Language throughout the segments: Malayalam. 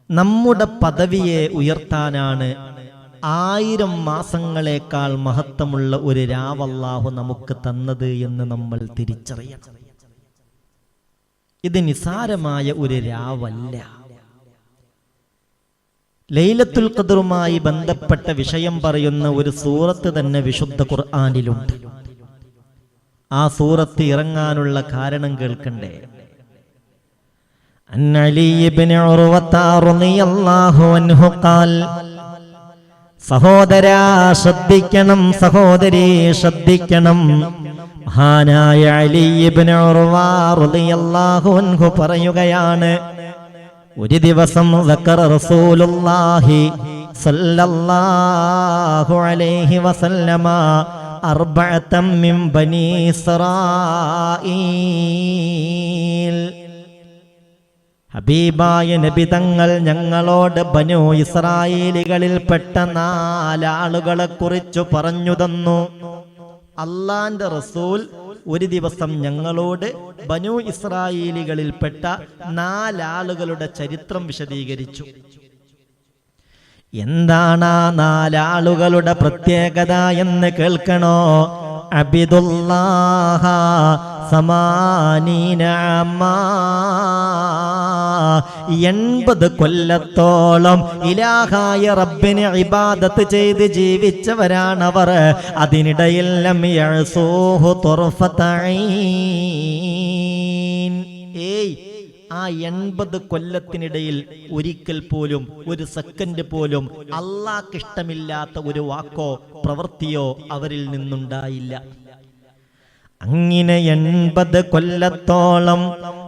നമ്മുടെ പദവിയെ ഉയർത്താനാണ് 1000 മാസങ്ങളെക്കാൾ മഹത്വമുള്ള ഒരു രാവ് അല്ലാഹു നമുക്ക് തന്നത് എന്ന് നമ്മൾ തിരിച്ചറിയണം. ഇത് നിസാരമായ ഒരു രാവല്ല. ലൈലത്തുൽ ഖദ്റുമായി ബന്ധപ്പെട്ട വിഷയം പറയുന്ന ഒരു സൂറത്ത് തന്നെ വിശുദ്ധ ഖുർആനിലുണ്ട്. ആ സൂറത്ത് ഇറങ്ങാനുള്ള കാരണം കേൾക്കണ്ടേ? അൻ അലി ഇബ്നു ഉർവത റളിയല്ലാഹു അൻഹു ഖാൽ, സഹോദരാ ശ്രദ്ധിക്കണം, സഹോദരി ശ്രദ്ധിക്കണം. മഹാനായ അലി ഇബ്നു ഉർവ റളിയല്ലാഹു അൻഹു പറയുകയാണ്, ഒരു ദിവസം സക്കറ റസൂലുള്ളാഹി സല്ലല്ലാഹു അലൈഹി വസല്ലമ അർബഅതം മിൻ ബനി ഇസ്രായീൽ. ഹബീബായ നബി തങ്ങൾ ഞങ്ങളോട് ബനു ഇസ്രായേലികളിൽപ്പെട്ട 4 ആളുകളെ കുറിച്ച് പറഞ്ഞു തന്നു. അള്ളാന്റെ റസൂൽ ഒരു ദിവസം ഞങ്ങളോട് ബനു ഇസ്രായേലികളിൽപ്പെട്ട 4 ആളുകളുടെ ചരിത്രം വിശദീകരിച്ചു. എന്താണ് ആ 4 ആളുകളുടെ പ്രത്യേകത എന്ന് കേൾക്കണോ? അബ്ദുല്ലാഹ സമാനീന അമ്മാ, 80 കൊല്ലത്തോളം ഇലാഹായ റബ്ബിനെ ഇബാദത്ത് ചെയ്ത് ജീവിച്ചവരാണവർ. അതിനിടയിൽ ലം യഅസൂഹു തുർഫത ഐൻ. ആ 80 കൊല്ലത്തിനിടയിൽ ഒരിക്കൽ പോലും, ഒരു സെക്കൻഡ് പോലും അല്ലാഹ്ക്ക് ഇഷ്ടമില്ലാത്ത ഒരു വാക്കോ പ്രവൃത്തിയോ അവരിൽ നിന്നുണ്ടായില്ല. അങ്ങനെ 80 കൊല്ലത്തോളം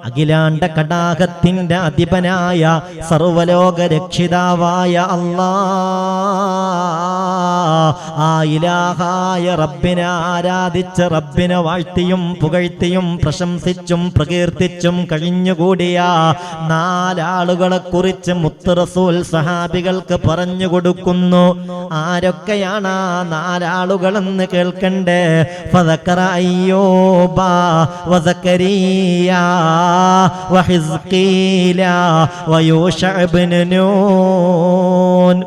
അഖിലാണ്ട കടാഹത്തിന്റെ അധിപനായ സർവലോക രക്ഷിതാവായ ആ ഇലാഹായ റബ്ബിനെ ആരാധിച്ച് റബ്ബിനെ വാഴ്ത്തിയും പുകഴ്ത്തിയും പ്രശംസിച്ചും പ്രകീർത്തിച്ചും കഴിഞ്ഞുകൂടിയ 4 ആളുകളെ കുറിച്ച് മുത്ത് റസൂൽ സഹാബികൾക്ക് പറഞ്ഞു കൊടുക്കുന്നു. ആരൊക്കെയാണ് ആ 4 ആളുകളെന്ന് കേൾക്കണ്ടേ? ഫദക്കറ അയ്യൂബ വസക്കരിയ വഹിസ്കീല വയൂശഅ ഇബ്നു നൂൻ.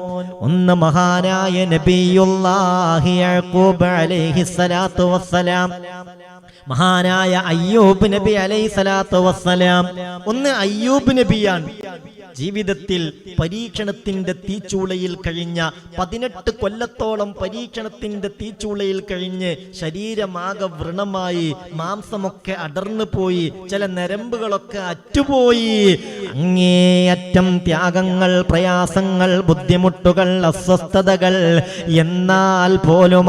ഒന്ന് മഹാനായ നബിയുല്ലാഹി യഅഖൂബ് അലൈഹിസ്സലാത്തു വസ്സലാം, മഹാനായ അയ്യൂബ് നബി അലൈഹിസ്സലാത്തു വസ്സലാം. ഒന്ന് അയ്യൂബ് നബിയാണ്. ജീവിതത്തിൽ പരീക്ഷണത്തിന്റെ തീച്ചൂളയിൽ കഴിഞ്ഞ 18 കൊല്ലത്തോളം പരീക്ഷണത്തിന്റെ തീച്ചൂളയിൽ കഴിഞ്ഞ് ശരീരമാകെ വ്രണമായി, മാംസമൊക്കെ അടർന്നു പോയി, ചില നരമ്പുകളൊക്കെ അറ്റുപോയി. അങ്ങേയറ്റം ത്യാഗങ്ങൾ, പ്രയാസങ്ങൾ, ബുദ്ധിമുട്ടുകൾ, അസ്വസ്ഥതകൾ. എന്നാൽ പോലും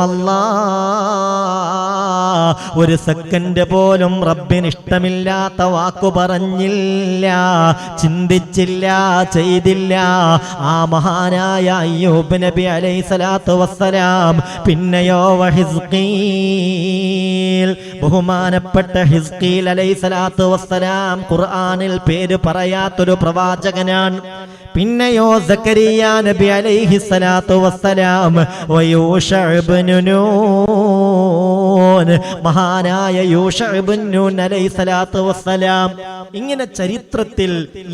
ഒരു സെക്കൻഡ് പോലും റബ്ബിന് ഇഷ്ടമില്ലാത്ത വാക്കു പറഞ്ഞില്ല, ചിന്തിച്ചില്ല, ചെയ്തില്ല. ആ മഹാനായ അയ്യൂബ് നബി അലൈഹിസ്സലാത്തു വസ്സലാം. പിന്നെയോ വഹിസ്കീൽ, ബഹുമാനപ്പെട്ട ഹിസ്കീൽ അലൈഹിസ്സലാത്തു വസ്സലാം ഖുർആനിൽ പേര് പറയാത്തൊരു പ്രവാചകനാണ്. പിന്നെയോ സക്കരിയ നബി അലൈഹിസ്സലാത്തു വസ്സലാം. വയൂശഅ ഇബ്നു നൂൻ, മഹാനായ യൂശഅ ഇബ്നു നൂൻ അലൈഹിസ്സലാത്തു വസ്സലാം. ഇങ്ങനെ ചരിത്രത്തിൽ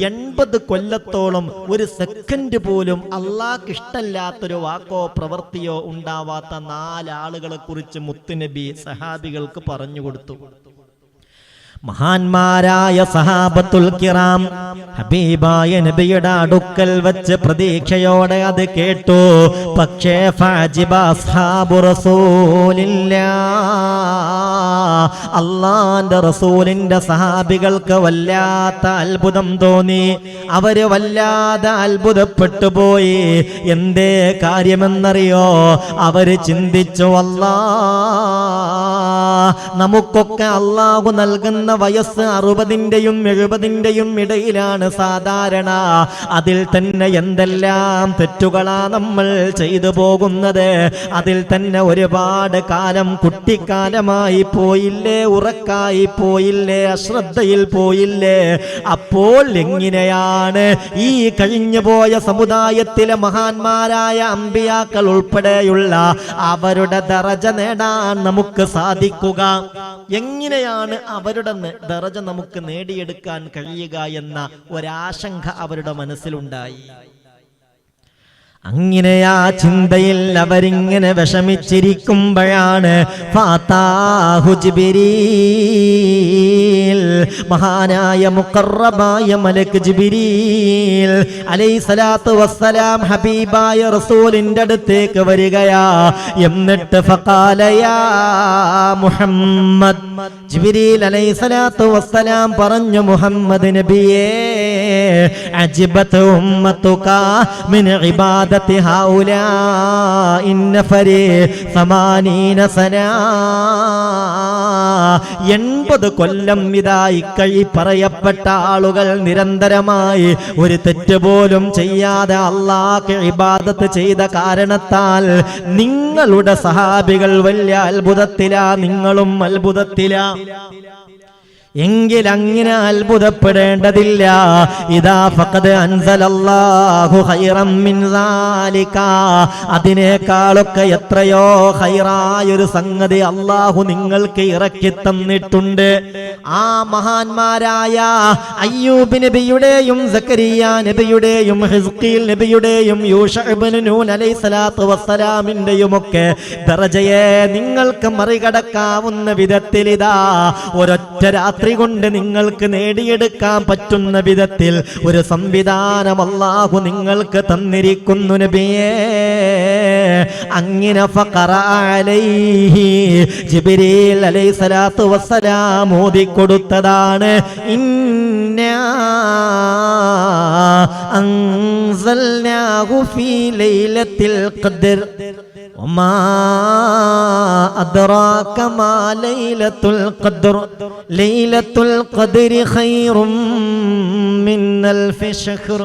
80 കൊല്ലത്തോളം ഒരു സെക്കൻഡ് പോലും അല്ലാഹ്ക്ക് ഇഷ്ടമില്ലാത്തൊരു വാക്കോ പ്രവൃത്തിയോ ഉണ്ടാവാത്ത 4 ആളുകളെ കുറിച്ച് മുത്തുനബി സഹാബികൾക്ക് പറഞ്ഞു കൊടുത്തു. മഹാന്മാരായ സഹാബത്തുൽ കിറാം ഹബീബായ നബിയുടെ അടുക്കൽ വെച്ച് പ്രതീക്ഷയോടെ അത് കേട്ടു. പക്ഷേ ഫഅജിബ അസ്ഹാബു റസൂലില്ലാഹ്, അല്ലാഹുവിന്റെ റസൂലിന്റെ സഹാബികൾക്ക് വല്ലാത്ത അത്ഭുതം തോന്നി. അവര് വല്ലാതെ അത്ഭുതപ്പെട്ടു പോയി. എന്തേ കാര്യമെന്നറിയോ? അവര് ചിന്തിച്ചു, നമുക്കൊക്കെ അല്ലാഹു നൽകുന്ന വയസ്സ് 60-ന്റെയും 70-ന്റെയും ഇടയിലാണ് സാധാരണ. അതിൽ തന്നെ എന്തെല്ലാം തെറ്റുകളാ നമ്മൾ ചെയ്തു പോകുന്നത്. അതിൽ തന്നെ ഒരുപാട് കാലം കുട്ടിക്കാലമായി പോയില്ലേ, ഉറക്കായി പോയില്ലേ, അശ്രദ്ധയിൽ പോയില്ലേ. അപ്പോൾ എങ്ങനെയാണ് ഈ കഴിഞ്ഞു പോയ സമുദായത്തിലെ മഹാന്മാരായ അമ്പിയാക്കൾ ഉൾപ്പെടെയുള്ള അവരുടെ ദറജ നേടാൻ നമുക്ക് സാധിക്കുക? കൊടുക്കുക. എങ്ങനെയാണ് അവരുടെ ദറജ നമുക്ക് നേടിയെടുക്കാൻ കഴിയുക എന്ന ഒരാശങ്ക അവരുടെ മനസ്സിലുണ്ടായി. അങ്ങനെ ആ ചിന്തയിൽ അവരിങ്ങനെ വിഷമിച്ചിരിക്കുമ്പോഴാണ് ഫാതാഹു ജിബ്രീൽ, മഹാനായ മുഖറബായ മലക്ക് ജിബ്രീൽ അലൈഹിസ്സലാത്തു വസ്സലാം ഹബീബായ റസൂലിന്റെ അടുത്തേക്ക് വരികയാ. എന്നിട്ട് ഫഖാല യാ മുഹമ്മദ്, ജിബ്രീൽ അലൈഹിസ്സലാത്തു വസ്സലാം പറഞ്ഞു, മുഹമ്മദ് നബിയേ, അജിബത് ഉമ്മതുക മിൻ ഇബാദത്തി ഹൗലാഇ നഫരി 80 സന. 80 കൊല്ലം ഇതായി പറയപ്പെട്ട ആളുകൾ നിരന്തരമായി ഒരു തെറ്റ് പോലും ചെയ്യാതെ അല്ലാഹ്ക്ക് ഇബാദത്ത് ചെയ്ത കാരണത്താൽ നിങ്ങളുടെ സഹാബികൾ വലിയ അത്ഭുതത്തിലാ, നിങ്ങളും അത്ഭുതത്തിലാ. എങ്കിൽ അങ്ങനെ അത്ഭുതപ്പെടേണ്ടതില്ല. ഇദാ ഫഖദ് അൻസലല്ലാഹു ഖൈറൻ മിൻ സാലിക, അതിനേക്കാളൊക്കെ എത്രയോ ഖൈറായൊരു സംഗതി അല്ലാഹു നിങ്ങൾക്ക് ഇറക്കി തന്നിട്ടുണ്ട്. ആ മഹാന്മാരായ അയ്യൂബ് നബിയുടെയും സക്കരിയ നബിയുടെയും ഹിസ്ഖീൽ നബിയുടെയും യൂശഅ ഇബ്നു നൂൻ അലൈഹിസ്സലാത്തു വസ്സലാമിന്റെയും ഒക്കെ ദറജയെ നിങ്ങൾക്ക് മറികടക്കാവുന്ന വിധത്തിൽ ഇതാ ഒരൊറ്റ രാത്രി കൊണ്ട് നിങ്ങൾക്ക് നേടിയെടുക്കാൻ പറ്റുന്ന വിധത്തിൽ ഒരു സംവിധാനം അല്ലാഹു നിങ്ങൾക്ക് തന്നിരിക്കുന്നു നബിയേ. അങ്ങനെ ഫഖറ അലൈഹി, ജിബ്രീൽ അലൈഹിസ്സലാത്തു വസ്സലാം ഓതിക്കൊടുത്തതാണ് ഇന്നാ അൻസൽനാഹു ഫീ ലൈലത്തിൽ ഖദ്ർ വമാ അദ്റാക മാ ലൈലത്തുൽ ഖദ്ർ ലൈലത്തുൽ ഖദ്രി ഖൈറും മിൻ അൽഫി ശഹ്ർ.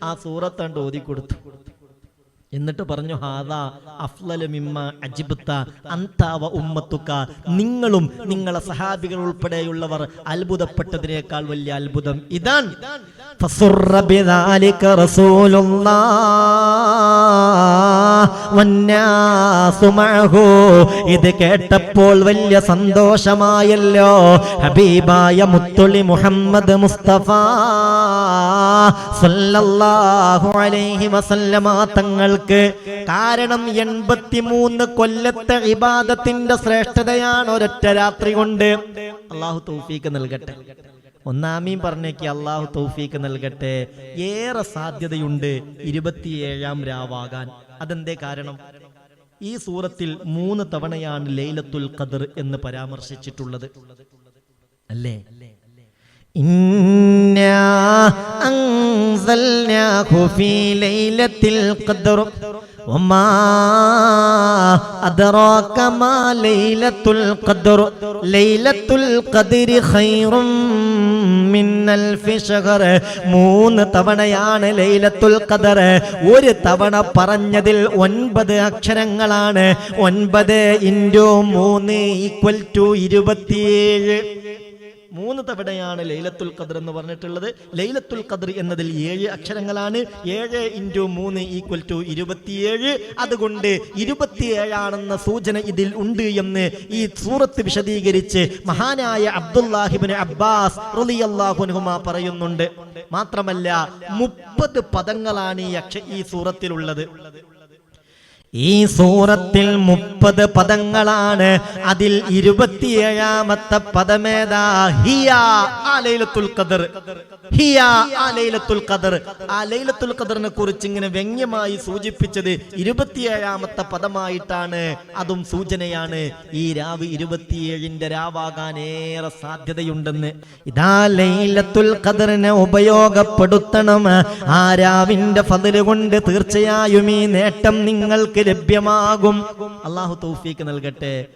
ആ സൂറത്ത് കണ്ട് ഓതിക്കൊടുത്തു. എന്നിട്ട് പറഞ്ഞു, ഹാദാ അഫ്ളലു മിമ്മ അജിബ്ത അൻത വ ഉമ്മത്തുക, നിങ്ങളും നിങ്ങളെ സഹാബികൾ ഉൾപ്പെടെയുള്ളവർ അത്ഭുതപ്പെട്ടതിനേക്കാൾ വലിയ അത്ഭുതം ഇതാണ്. ഫസുറ ബിദാലിക റസൂലുള്ളാഹ് വന്നാസു മഅഹു, ഇത് കേട്ടപ്പോൾ വലിയ സന്തോഷമായല്ലോ ഹബീബായ മുത്തുളി മുഹമ്മദ് മുസ്തഫ സല്ലല്ലാഹു അലൈഹി വസല്ലമ തങ്ങൾക്ക്. കാരണം 83 കൊല്ലത്തെ ഇബാദത്തിന്റെ ശ്രേഷ്ഠതയാണ് ഒരൊറ്റ രാത്രി കൊണ്ട്. അല്ലാഹു തൗഫീഖ് നൽകട്ടെ. ഒന്നാമീൻ പറഞ്ഞേക്ക് അല്ലാഹു തൗഫീഖ് നൽകട്ടെ. ഏറെ സാധ്യതയുണ്ട് 27-ാം രാവാകാൻ. അതെന്തേ കാരണം? ഈ സൂറത്തിൽ 3 തവണയാണ് ലൈലത്തുൽ ഖദ്ർ എന്ന് പരാമർശിച്ചിട്ടുള്ളത് അല്ലേ? ഇന്നാ അൻസൽനാഹു ഫീ ലൈലത്തിൽ ഖദ്ർ വമാ അദ്റാക മാ ലൈലത്തുൽ ഖദ്ർ ലൈലത്തുൽ ഖദ്രി ഖൈറും മിൻ അൽഫി ശഹർ. 3 തവണയാണ് ലൈലത്തുൽ ഖദ്ർ. ഒരു തവണ പറഞ്ഞതിൽ 9 അക്ഷരങ്ങളാണ്. 9 × 3 = 27. 3 തവണയാണ് ലൈലത്തുൽ ഖദ്ർ എന്ന് പറഞ്ഞിട്ടുള്ളത്. ലൈലത്തുൽ ഖദ്ർ എന്നതിൽ 7 അക്ഷരങ്ങളാണ്. 7 × 3 = 27. അതുകൊണ്ട് 27 ആണെന്ന സൂചന ഇതിൽ ഉണ്ട് എന്ന് ഈ സൂറത്ത് വിശദീകരിച്ച് മഹാനായ അബ്ദുല്ലാഹി ഇബ്നു അബ്ബാസ് റളിയല്ലാഹു അൻഹുമാ പറയുന്നുണ്ട്. മാത്രമല്ല 30 പദങ്ങളാണ് ഈ സൂറത്തിലുള്ളത്. ഈ സൂറത്തിൽ 30 പദങ്ങളാണ്. അതിൽ 27-ാമത്തെ പദമേതാ? ഹിയ ആ ലൈലത്തുൽ ഖദ്ർ. ഹിയ ആ ലൈലത്തുൽ ഖദ്ർ. ആ ലൈലത്തുൽ ഖദ്റിനെ കുറിച്ച് ഇങ്ങനെ വ്യംഗ്യമായി സൂചിപ്പിച്ചത് 27-ാമത്തെ പദമായിട്ടാണ്. അതും സൂചനയാണ് ഈ രാവ് 27-ന്റെ രാവാകാൻ ഏറെ സാധ്യതയുണ്ടെന്ന്. ഇതാ ലൈലത്തുൽ ഖദ്റിനെ ഉപയോഗപ്പെടുത്തണം. ആ രാവിന്റെ ഫദ്ല് കൊണ്ട് തീർച്ചയായും ഈ നേട്ടം നിങ്ങൾക്ക് ലഭ്യമാകും. അല്ലാഹു തൗഫീഖ് നൽകട്ടെ.